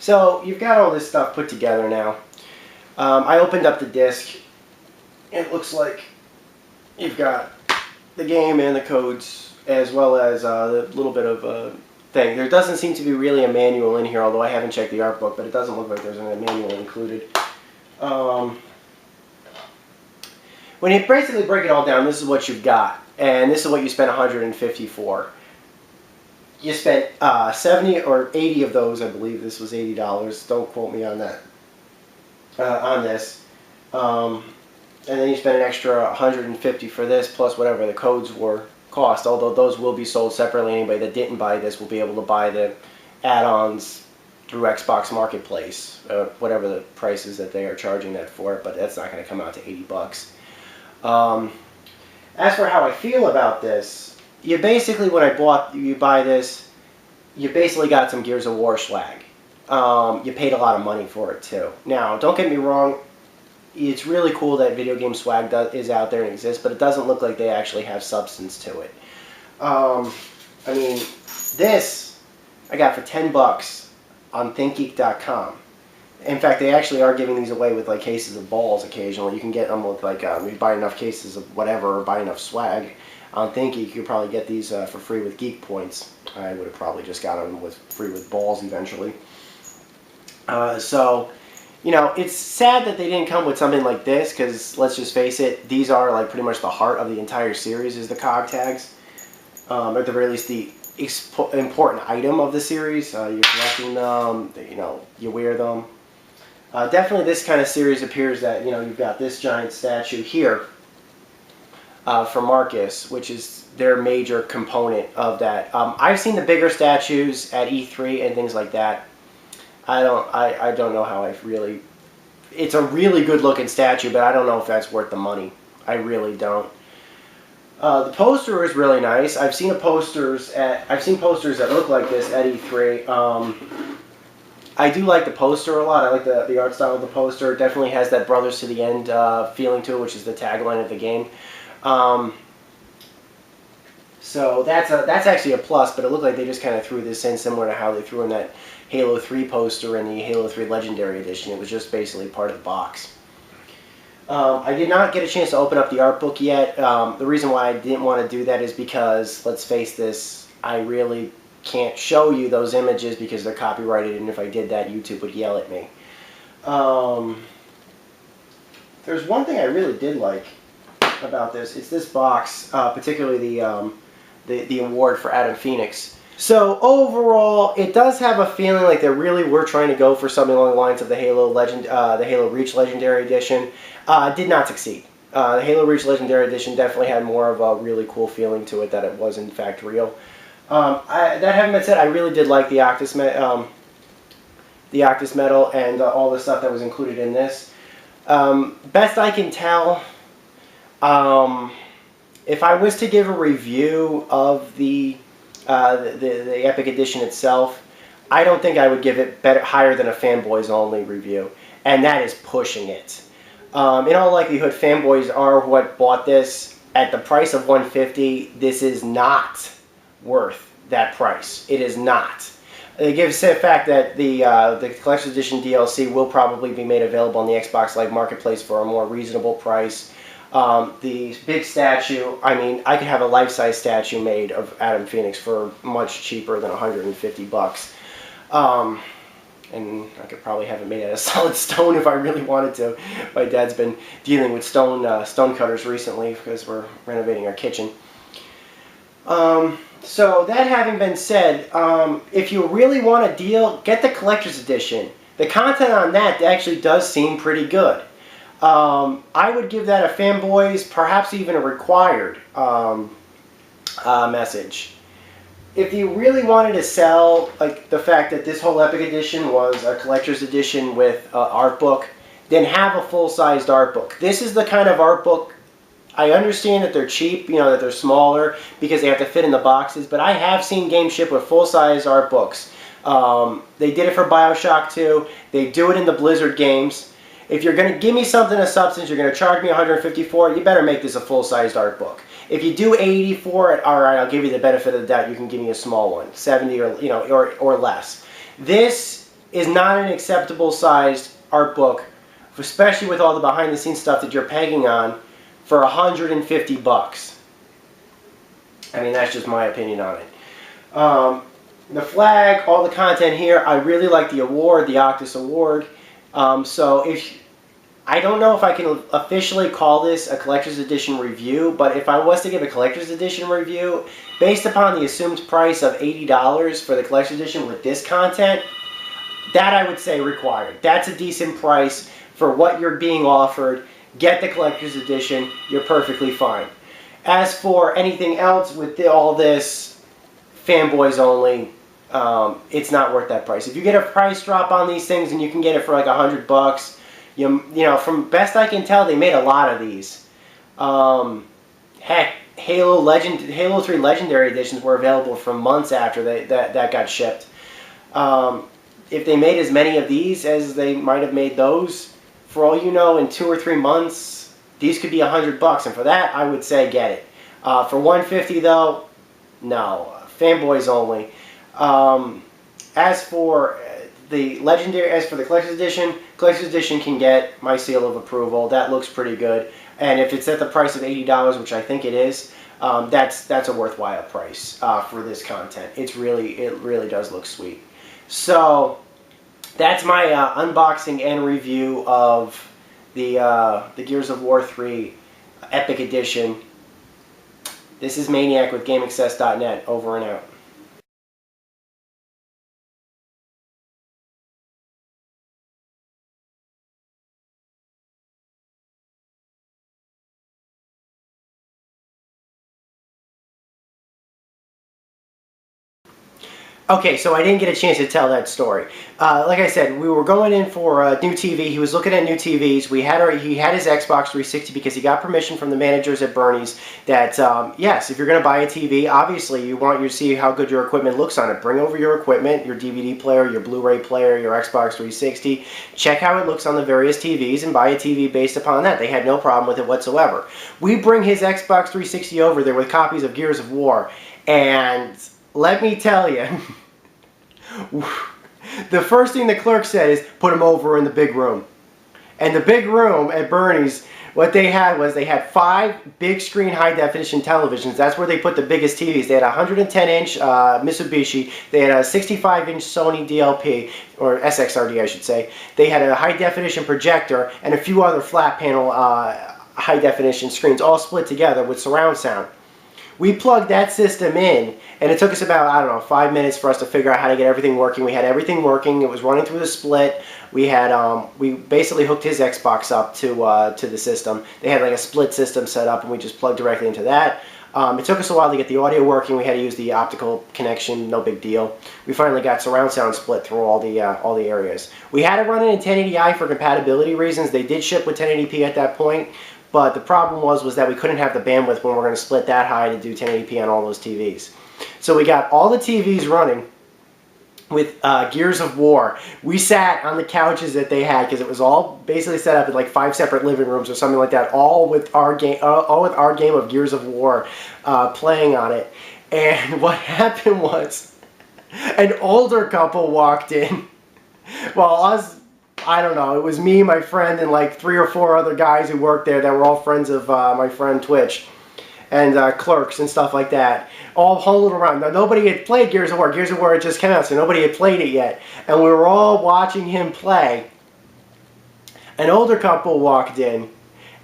So you've got all this stuff put together now. I opened up the disc. It looks like you've got the game and the codes, as well as a little bit of thing. There doesn't seem to be really a manual in here, although I haven't checked the art book, but it doesn't look like there's a manual included. When you basically break it all down, this is what you've got, and this is what you spent $150 for. You spent 70 or 80 of those, I believe this was $80. Don't quote me on that. On this. And then you spent an extra $150 for this, plus whatever the codes were cost, although those will be sold separately. Anybody that didn't buy this will be able to buy the add-ons through Xbox Marketplace, whatever the price is that they are charging that for, but that's not going to come out to 80 bucks. As for how I feel about this, you basically, when you buy this, you basically got some Gears of War swag. You paid a lot of money for it too. Now, don't get me wrong, it's really cool that video game swag is out there and exists, but it doesn't look like they actually have substance to it. I mean, this I got for 10 bucks on ThinkGeek.com. In fact, they actually are giving these away with like cases of balls occasionally. You can get them with like, if you buy enough cases of whatever, or buy enough swag on ThinkGeek, you could probably get these for free with Geek Points. I would have probably just got them free with balls eventually. So, you know, it's sad that they didn't come with something like this, because let's just face it, these are like pretty much the heart of the entire series is the COG tags. At the very least, the important item of the series. You're collecting them, you know, you wear them. Definitely this kind of series appears that, you know, you've got this giant statue here for Marcus, which is their major component of that. I've seen the bigger statues at E3 and things like that. I don't know how it's a really good looking statue, but I don't know if that's worth the money. I really don't. The poster is really nice. I've seen posters that look like this at E3. I do like the poster a lot. I like the art style of the poster. It definitely has that Brothers to the End feeling to it, which is the tagline of the game. So that's actually a plus, but it looked like they just kind of threw this in similar to how they threw in that Halo 3 poster in the Halo 3 Legendary Edition. It was just basically part of the box. I did not get a chance to open up the art book yet. The reason why I didn't want to do that is because, let's face this, I really can't show you those images because they're copyrighted, and if I did that, YouTube would yell at me. There's one thing I really did like about this. It's this box, particularly the award for Adam Phoenix. So overall, it does have a feeling like they really were trying to go for something along the lines of the Halo Reach Legendary Edition. Did not succeed. The Halo Reach Legendary Edition definitely had more of a really cool feeling to it, that it was in fact real. That having been said, I really did like the Octus Medal and all the stuff that was included in this. Best I can tell, if I was to give a review of the Epic Edition itself, I don't think I would give it higher than a Fanboys Only review, and that is pushing it. In all likelihood, fanboys are what bought this at the price of $150. This is not worth that price. It is not. It gives the fact that the Collector's Edition DLC will probably be made available on the Xbox Live Marketplace for a more reasonable price. The big statue, I mean, I could have a life-size statue made of Adam Phoenix for much cheaper than 150 bucks. And I could probably have it made out of solid stone if I really wanted to. My dad's been dealing with stone cutters recently because we're renovating our kitchen. So that having been said, if you really want a deal, get the Collector's Edition. The content on that actually does seem pretty good. I would give that a Fanboys, perhaps even a required message. If you really wanted to sell, like the fact that this whole Epic Edition was a Collector's Edition with art book, then have a full-sized art book. This is the kind of art book. I understand that they're cheap, you know, that they're smaller because they have to fit in the boxes, but I have seen games ship with full-size art books. They did it for BioShock 2. They do it in the Blizzard games. If you're going to give me something of substance, you're going to charge me $150 for it, you better make this a full-sized art book. If you do $80 for it, all right, I'll give you the benefit of the doubt. You can give me a small one, $70 or or less. This is not an acceptable sized art book, especially with all the behind the scenes stuff that you're pegging on, for 150 bucks. I mean, that's just my opinion on it. The flag, all the content here, I really like the award, the Octus Award. So I don't know if I can officially call this a collector's edition review, but if I was to give a collector's edition review, based upon the assumed price of $80 for the collector's edition with this content, that I would say required. That's a decent price for what you're being offered. Get the collector's edition, you're perfectly fine. As for anything else with all this, fanboys only, it's not worth that price. If you get a price drop on these things and you can get it for like $100, you know, from best I can tell, they made a lot of these. Heck, Halo 3 Legendary Editions were available for months after that got shipped. If they made as many of these as they might have made those, for all you know, in 2 or 3 months, these could be $100, and for that, I would say get it. For $150 though, no. Fanboys only. As for the collector's edition can get my seal of approval. That looks pretty good, and if it's at the price of $80, which I think it is, that's a worthwhile price for this content. It really does look sweet. So that's my unboxing and review of the Gears of War 3 Epic Edition. This is Maniac with GameAccess.net. Over and out. Okay, so I didn't get a chance to tell that story. Like I said, we were going in for a new TV. He was looking at new TVs. He had his Xbox 360 because he got permission from the managers at Bernie's that, yes, if you're going to buy a TV, obviously you want you to see how good your equipment looks on it. Bring over your equipment, your DVD player, your Blu-ray player, your Xbox 360. Check how it looks on the various TVs and buy a TV based upon that. They had no problem with it whatsoever. We bring his Xbox 360 over there with copies of Gears of War, and let me tell you, the first thing the clerk said is, put him over in the big room. And the big room at Bernie's, what they had was they had 5 big screen high definition televisions. That's where they put the biggest TVs. They had a 110-inch Mitsubishi. They had a 65-inch Sony DLP, or SXRD I should say. They had a high definition projector and a few other flat panel high definition screens, all split together with surround sound. We plugged that system in, and it took us about, I don't know, 5 minutes for us to figure out how to get everything working. We had everything working. It was running through the split. We had, we basically hooked his Xbox up to the system. They had like a split system set up, and we just plugged directly into that. It took us a while to get the audio working. We had to use the optical connection. No big deal. We finally got surround sound split through all the areas. We had to run it in 1080i for compatibility reasons. They did ship with 1080p at that point. But the problem was that we couldn't have the bandwidth when we're going to split that high to do 1080p on all those TVs. So we got all the TVs running with Gears of War. We sat on the couches that they had because it was all basically set up in like 5 separate living rooms or something like that, all with our game of Gears of War playing on it. And what happened was, an older couple walked in while us, I don't know, it was me, my friend, and like 3 or 4 other guys who worked there that were all friends of my friend Twitch, and clerks and stuff like that, all huddled around. Now, nobody had played Gears of War. Gears of War had just come out, so nobody had played it yet. And we were all watching him play. An older couple walked in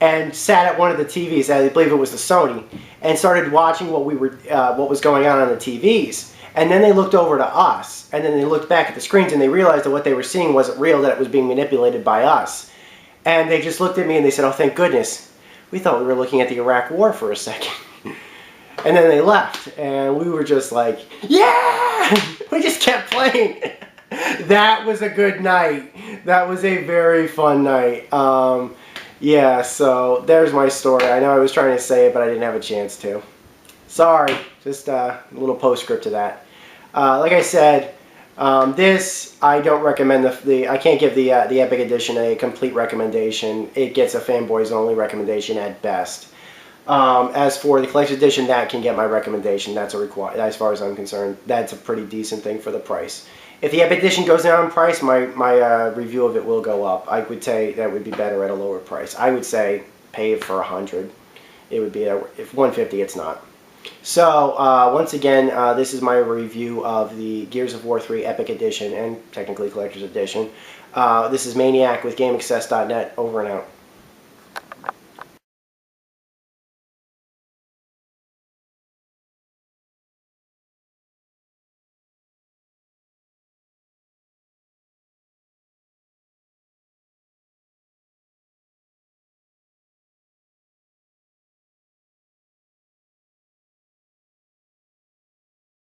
and sat at one of the TVs, I believe it was the Sony, and started watching what was going on the TVs. And then they looked over to us, and then they looked back at the screens, and they realized that what they were seeing wasn't real, that it was being manipulated by us. And they just looked at me and they said, "Oh, thank goodness. We thought we were looking at the Iraq War for a second." And then they left, and we were just like, yeah! We just kept playing. That was a good night. That was a very fun night. Yeah, so there's my story. I know I was trying to say it, but I didn't have a chance to. Sorry, just a little postscript to that. Like I said, this I don't recommend. I can't give the Epic Edition a complete recommendation. It gets a fanboys only recommendation at best. As for the collector's edition, that can get my recommendation. That's a as far as I'm concerned, that's a pretty decent thing for the price. If the Epic Edition goes down in price, my review of it will go up. I would say that would be better at a lower price. I would say pay it for $100. It would be if $150, it's not. So once again, this is my review of the Gears of War 3 Epic Edition and technically Collector's Edition. This is Maniac with GameAccess.net. Over and out.